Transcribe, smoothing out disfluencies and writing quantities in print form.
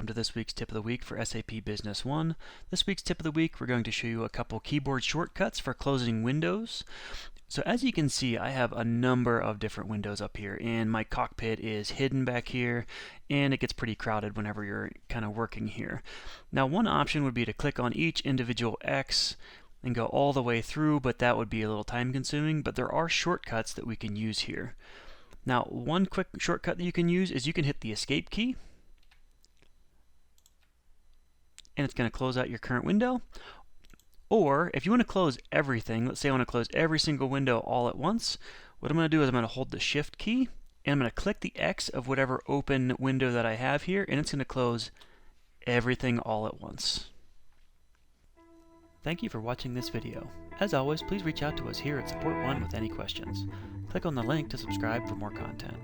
welcome to this week's Tip of the Week for SAP Business One. This week's Tip of the Week, we're going to show you a couple keyboard shortcuts for closing windows. So as you can see, I have a number of different windows up here, and my cockpit is hidden back here, and it gets pretty crowded whenever you're kind of working here. Now, one option would be to click on each individual X and go all the way through, but that would be a little time consuming, but there are shortcuts that we can use here. Now, one quick shortcut that you can use is you can hit the Escape key, and it's going to close out your current window. Or if you want to close everything, let's say I want to close every single window all at once, what I'm going to do is I'm going to hold the Shift key, and I'm going to click the X of whatever open window that I have here, and it's going to close everything all at once. Thank you for watching this video. As always, please reach out to us here at Support One with any questions. Click on the link to subscribe for more content.